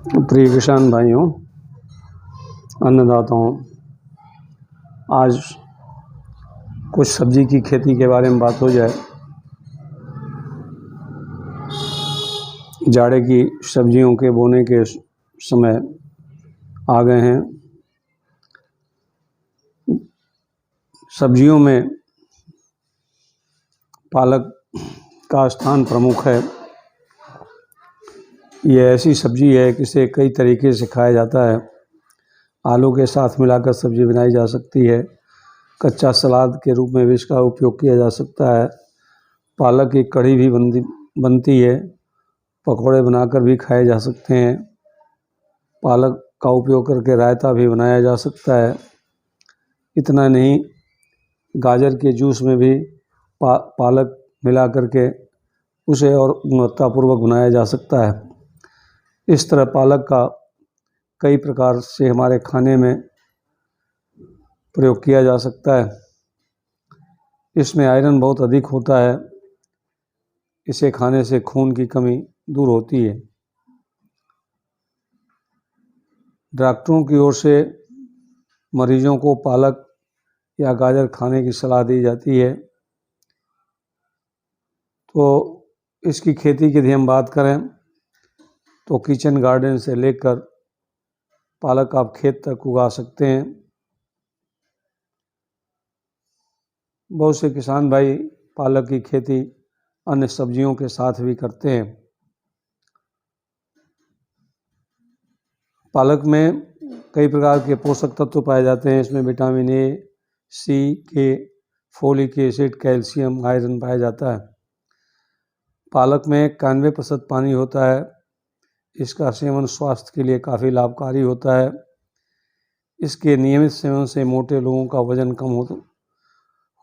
प्रिय किसान भाइयों, अन्नदाताओं, आज कुछ सब्जी की खेती के बारे में बात हो जाए। जाड़े की सब्जियों के बोने के समय आ गए हैं। सब्जियों में पालक का स्थान प्रमुख है। ये ऐसी सब्जी है कि इसे कई तरीके से खाया जाता है। आलू के साथ मिलाकर सब्जी बनाई जा सकती है। कच्चा सलाद के रूप में भी इसका उपयोग किया जा सकता है। पालक की कढ़ी भी बनती है। पकौड़े बनाकर भी खाए जा सकते हैं। पालक का उपयोग करके रायता भी बनाया जा सकता है। इतना नहीं, गाजर के जूस में भी पालक मिला करके उसे और गुणवत्तापूर्वक बनाया जा सकता है। इस तरह पालक का कई प्रकार से हमारे खाने में प्रयोग किया जा सकता है। इसमें आयरन बहुत अधिक होता है। इसे खाने से खून की कमी दूर होती है। डॉक्टरों की ओर से मरीजों को पालक या गाजर खाने की सलाह दी जाती है। तो इसकी खेती की यदि हम बात करें तो किचन गार्डन से लेकर पालक आप खेत तक उगा सकते हैं। बहुत से किसान भाई पालक की खेती अन्य सब्जियों के साथ भी करते हैं। पालक में कई प्रकार के पोषक तत्व पाए जाते हैं। इसमें विटामिन ए, सी, के, फोलिक एसिड, कैल्शियम, आयरन पाया जाता है। पालक में 91% पानी होता है। इसका सेवन स्वास्थ्य के लिए काफ़ी लाभकारी होता है। इसके नियमित सेवन से मोटे लोगों का वजन कम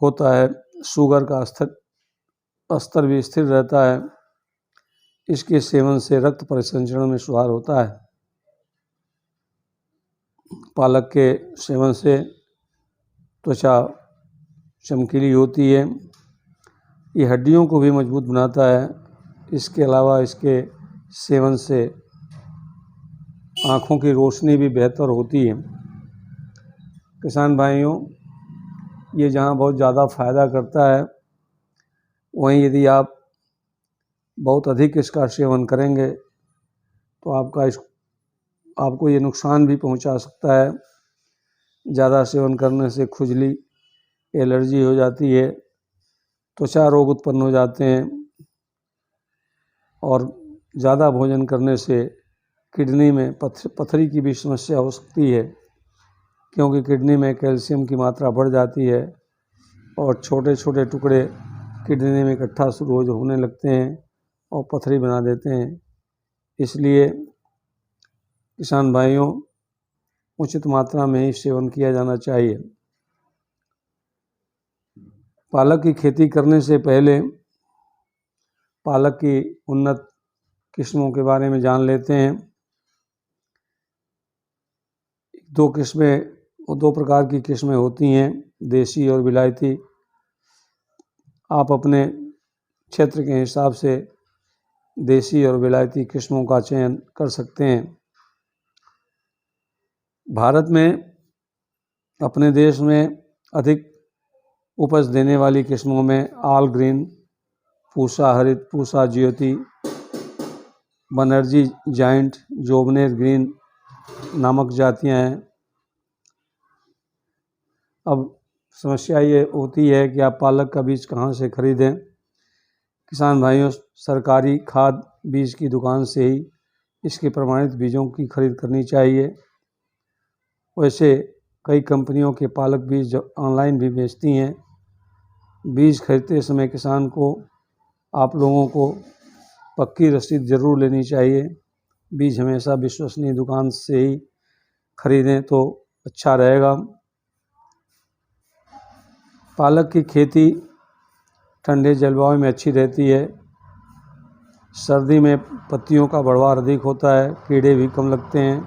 होता है। शुगर का स्तर भी स्थिर रहता है। इसके सेवन से रक्त परिसंचरण में सुधार होता है। पालक के सेवन से त्वचा चमकीली होती है। ये हड्डियों को भी मजबूत बनाता है। इसके अलावा इसके सेवन से आँखों की रोशनी भी बेहतर होती है। किसान भाइयों, ये जहाँ बहुत ज़्यादा फ़ायदा करता है, वहीं यदि आप बहुत अधिक इसका सेवन करेंगे तो आपको ये नुकसान भी पहुंचा सकता है। ज़्यादा सेवन करने से खुजली, एलर्जी हो जाती है, त्वचा रोग उत्पन्न हो जाते हैं और ज़्यादा भोजन करने से किडनी में पथरी की भी समस्या हो सकती है, क्योंकि किडनी में कैल्शियम की मात्रा बढ़ जाती है और छोटे छोटे टुकड़े किडनी में इकट्ठा शुरू होने लगते हैं और पथरी बना देते हैं। इसलिए किसान भाइयों, उचित मात्रा में ही सेवन किया जाना चाहिए। पालक की खेती करने से पहले पालक की उन्नत किस्मों के बारे में जान लेते हैं। दो प्रकार की किस्में होती हैं, देसी और विलायती। आप अपने क्षेत्र के हिसाब से देसी और विलायती किस्मों का चयन कर सकते हैं। भारत में, अपने देश में अधिक उपज देने वाली किस्मों में ऑल ग्रीन, पूसा हरित, पूसा ज्योति, बनर्जी जाइंट, जोबनेर ग्रीन नामक जातियां हैं। अब समस्या ये होती है कि आप पालक का बीज कहाँ से खरीदें। किसान भाइयों, सरकारी खाद बीज की दुकान से ही इसके प्रमाणित बीजों की खरीद करनी चाहिए। वैसे कई कंपनियों के पालक बीज ऑनलाइन भी बेचती हैं। बीज खरीदते समय किसान को, आप लोगों को पक्की रसीद ज़रूर लेनी चाहिए। बीज हमेशा विश्वसनीय दुकान से ही खरीदें तो अच्छा रहेगा। पालक की खेती ठंडे जलवायु में अच्छी रहती है। सर्दी में पत्तियों का बढ़वार अधिक होता है, कीड़े भी कम लगते हैं।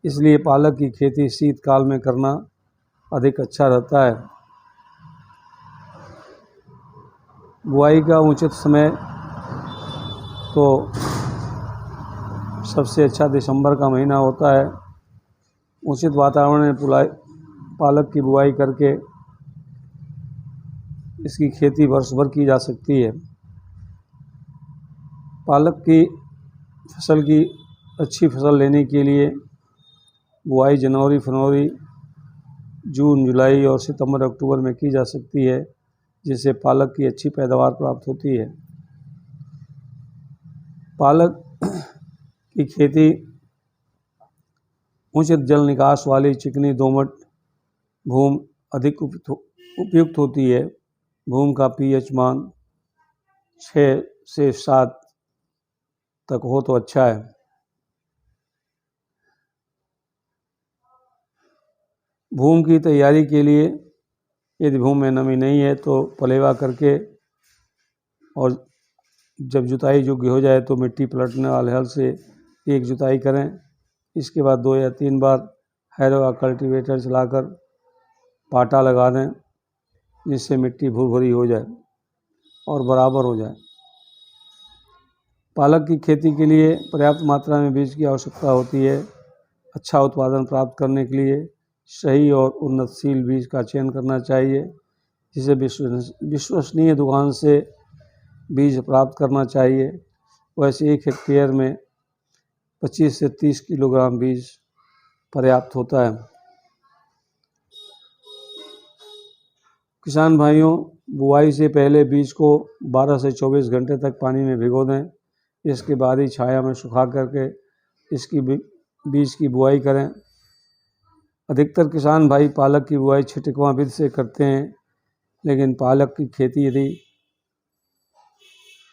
इसलिए पालक की खेती शीतकाल में करना अधिक अच्छा रहता है। बुआई का उचित समय तो सबसे अच्छा दिसंबर का महीना होता है। उचित वातावरण में पालक की बुआई करके इसकी खेती वर्ष भर की जा सकती है। पालक की फसल की अच्छी फसल लेने के लिए बुआई जनवरी, फरवरी, जून, जुलाई और सितंबर, अक्टूबर में की जा सकती है, जिससे पालक की अच्छी पैदावार प्राप्त होती है। पालक की खेती उचित जल निकास वाली चिकनी दोमट भूमि अधिक उपयुक्त होती है। भूमि का पीएच मान 6 से 7 तक हो तो अच्छा है। भूमि की तैयारी के लिए यदि भूमि में नमी नहीं है तो पलेवा करके और जब जुताई योग्य हो जाए तो मिट्टी पलटने वाले हल से एक जुताई करें। इसके बाद 2 या 3 बार हैरो या कल्टीवेटर चलाकर पाटा लगा दें, जिससे मिट्टी भुरभुरी हो जाए और बराबर हो जाए। पालक की खेती के लिए पर्याप्त मात्रा में बीज की आवश्यकता होती है। अच्छा उत्पादन प्राप्त करने के लिए सही और उन्नतशील बीज का चयन करना चाहिए, जिसे विश्वसनीय दुकान से बीज प्राप्त करना चाहिए। वैसे 1 हेक्टेयर में 25 से 30 किलोग्राम बीज पर्याप्त होता है। किसान भाइयों, बुआई से पहले बीज को 12 से 24 घंटे तक पानी में भिगो दें। इसके बाद ही छाया में सुखा करके इसकी बीज की बुआई करें। अधिकतर किसान भाई पालक की बुआई छिटकवा विधि से करते हैं, लेकिन पालक की खेती यदि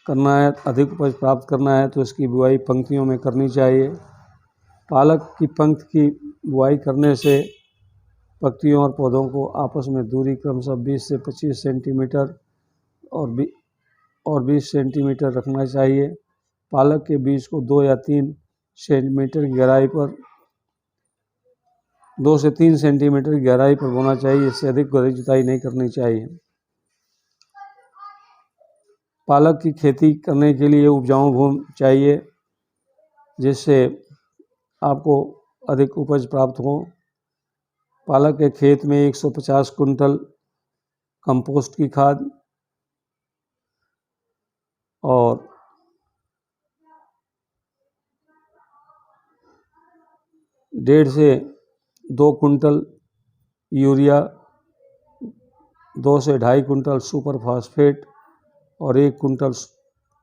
करना है, अधिक उपज प्राप्त करना है, तो इसकी बुआई पंक्तियों में करनी चाहिए। पालक की पंक्ति की बुआई करने से पत्तियों और पौधों को आपस में दूरी क्रमशः 20 से 25 सेंटीमीटर और 20 सेंटीमीटर रखना चाहिए। पालक के बीज को 2 या 3 सेंटीमीटर की गहराई पर 2 से 3 सेंटीमीटर की गहराई पर बोना चाहिए। इससे अधिक गहरी जुताई नहीं करनी चाहिए। पालक की खेती करने के लिए उपजाऊ भूमि चाहिए, जिससे आपको अधिक उपज प्राप्त हो। पालक के खेत में 150 कुंटल कंपोस्ट की खाद और 1.5 से 2 कुंटल यूरिया, 2 से 2.5 कुंटल सुपर फास्फेट और 1 कुंटल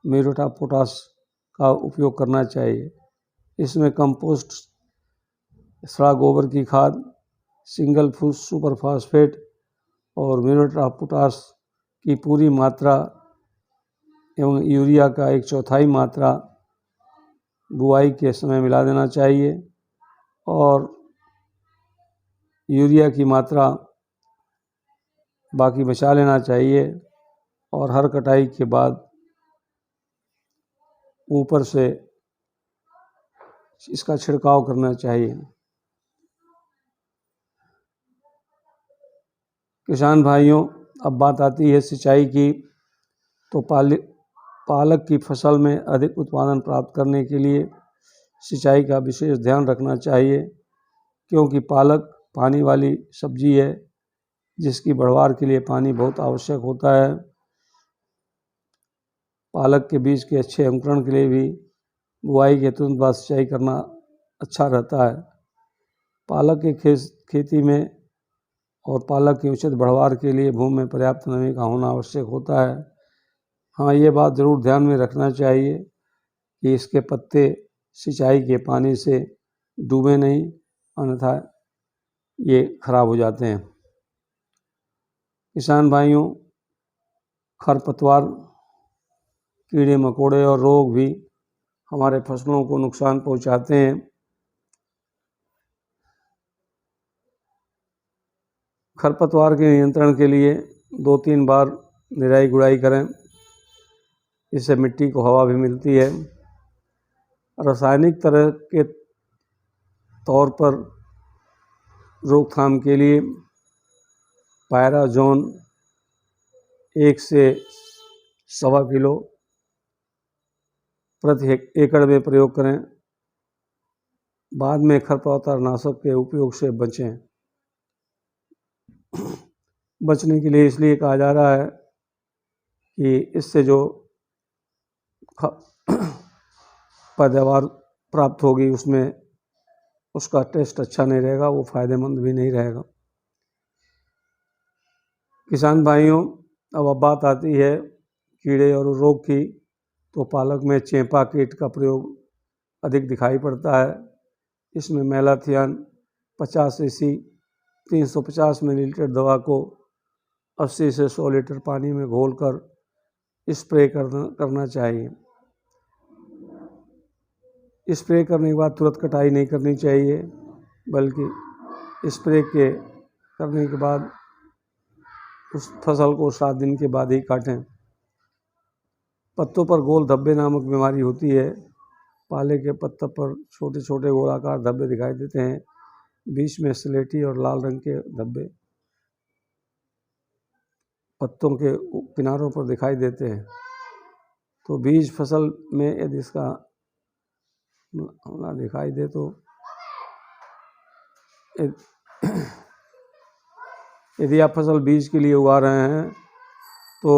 म्यूरेट ऑफ पोटाश का उपयोग करना चाहिए। इसमें कंपोस्ट, सड़ा गोबर की खाद, सिंगल फूस सुपर फास्फेट और म्यूरेट ऑफ पोटाश की पूरी मात्रा एवं यूरिया का 1/4 मात्रा बुआई के समय मिला देना चाहिए और यूरिया की मात्रा बाकी बचा लेना चाहिए और हर कटाई के बाद ऊपर से इसका छिड़काव करना चाहिए। किसान भाइयों, अब बात आती है सिंचाई की। तो पालक की फसल में अधिक उत्पादन प्राप्त करने के लिए सिंचाई का विशेष ध्यान रखना चाहिए, क्योंकि पालक पानी वाली सब्जी है, जिसकी बढ़वार के लिए पानी बहुत आवश्यक होता है। पालक के बीज के अच्छे अंकुरण के लिए भी बुआई के तुरंत बाद सिंचाई करना अच्छा रहता है। पालक की खेती में और पालक की उचित बढ़वार के लिए भूमि में पर्याप्त नमी का होना आवश्यक होता है। हाँ, ये बात ज़रूर ध्यान में रखना चाहिए कि इसके पत्ते सिंचाई के पानी से डूबे नहीं, अन्यथा ये खराब हो जाते हैं। किसान भाइयों, खरपतवार, कीड़े मकोड़े और रोग भी हमारे फसलों को नुकसान पहुंचाते हैं। खरपतवार के नियंत्रण के लिए 2-3 बार निराई गुड़ाई करें। इससे मिट्टी को हवा भी मिलती है। रासायनिक तरह के तौर पर रोकथाम के लिए पायराजोन 1 से 1.25 किलो प्रति एकड़ में प्रयोग करें। बाद में खरपतवार नाशक के उपयोग से बचें। बचने के लिए इसलिए कहा जा रहा है कि इससे जो पैदावार प्राप्त होगी उसमें उसका टेस्ट अच्छा नहीं रहेगा, वो फ़ायदेमंद भी नहीं रहेगा। किसान भाइयों, अब बात आती है कीड़े और रोग की, तो पालक में चेपा कीट का प्रयोग अधिक दिखाई पड़ता है। इसमें मेलाथियन 50 cc 350 मिलीलीटर दवा को 80 से 100 लीटर पानी में घोलकर स्प्रे करना चाहिए। स्प्रे करने के बाद तुरंत कटाई नहीं करनी चाहिए, बल्कि स्प्रे करने के बाद उस फसल को 7 दिन के बाद ही काटें। पत्तों पर गोल धब्बे नामक बीमारी होती है। पाले के पत्तों पर छोटे छोटे गोलाकार धब्बे दिखाई देते हैं, बीच में स्लेटी और लाल रंग के धब्बे पत्तों के किनारों पर दिखाई देते हैं। तो बीज फसल में यदि इसका हमला दिखाई दे तो यदि आप फसल बीज के लिए उगा रहे हैं तो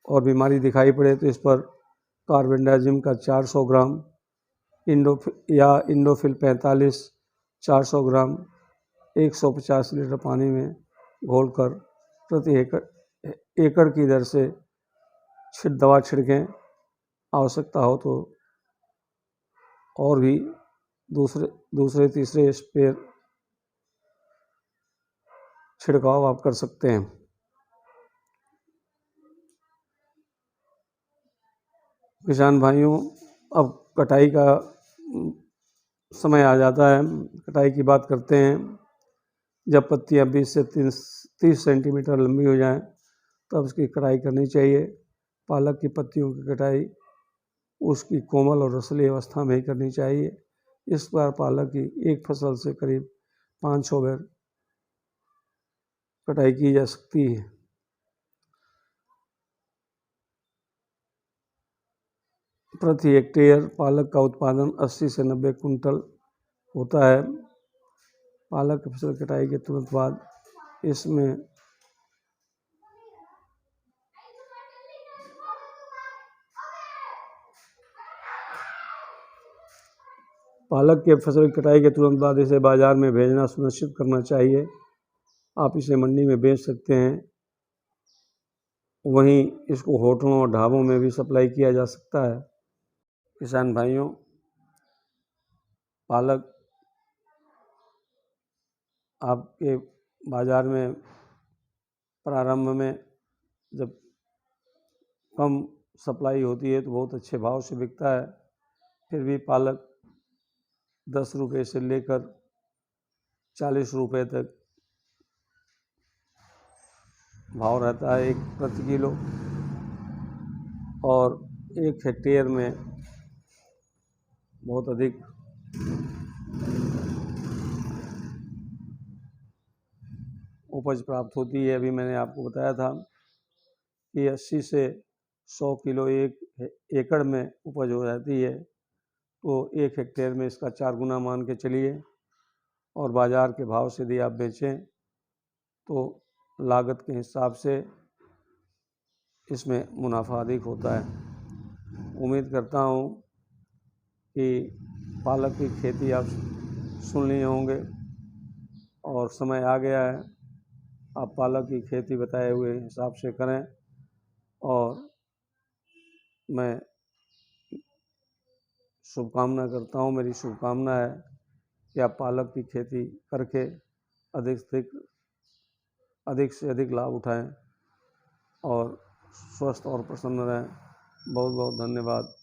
और बीमारी दिखाई पड़े तो इस पर कार्बेंडाजिम का 400 ग्राम इंडोफिल 45 400 ग्राम 150 लीटर पानी में घोलकर प्रति एकड़ की दर से दवा छिड़कें। आवश्यकता हो तो और भी दूसरे तीसरे स्प्रे छिड़काव आप कर सकते हैं। किसान भाइयों, अब कटाई का समय आ जाता है। कटाई की बात करते हैं। जब पत्तियां 20 से 30 सेंटीमीटर लंबी हो जाएं तब उसकी कटाई करनी चाहिए। पालक की पत्तियों की कटाई उसकी कोमल और रसली अवस्था में ही करनी चाहिए। इस बार पालक की एक फसल से करीब 500 बार कटाई की जा सकती है। प्रति हेक्टेयर पालक का उत्पादन 80 से 90 कुंटल होता है। पालक की फसल कटाई के तुरंत बाद इसमें पालक के फसल की कटाई के तुरंत बाद इसे बाज़ार में भेजना सुनिश्चित करना चाहिए। आप इसे मंडी में बेच सकते हैं, वहीं इसको होटलों और ढाबों में भी सप्लाई किया जा सकता है। किसान भाइयों, पालक आपके बाज़ार में प्रारंभ में जब कम सप्लाई होती है तो बहुत अच्छे भाव से बिकता है। फिर भी पालक 10 रुपये से लेकर 40 रुपये तक भाव रहता है प्रति किलो, और 1 हेक्टेयर में बहुत अधिक उपज प्राप्त होती है। अभी मैंने आपको बताया था कि 80 से 100 किलो एक एकड़ में उपज हो जाती है, तो 1 हेक्टेयर में इसका 4 गुना मान के चलिए, और बाज़ार के भाव से यदि आप बेचें तो लागत के हिसाब से इसमें मुनाफा अधिक होता है। उम्मीद करता हूँ कि पालक की खेती आप सुन लिए होंगे और समय आ गया है आप पालक की खेती बताए हुए हिसाब से करें, और मैं शुभकामना करता हूँ, मेरी शुभकामना है कि आप पालक की खेती करके अधिक से अधिक लाभ उठाएं और स्वस्थ और प्रसन्न रहें। बहुत बहुत धन्यवाद।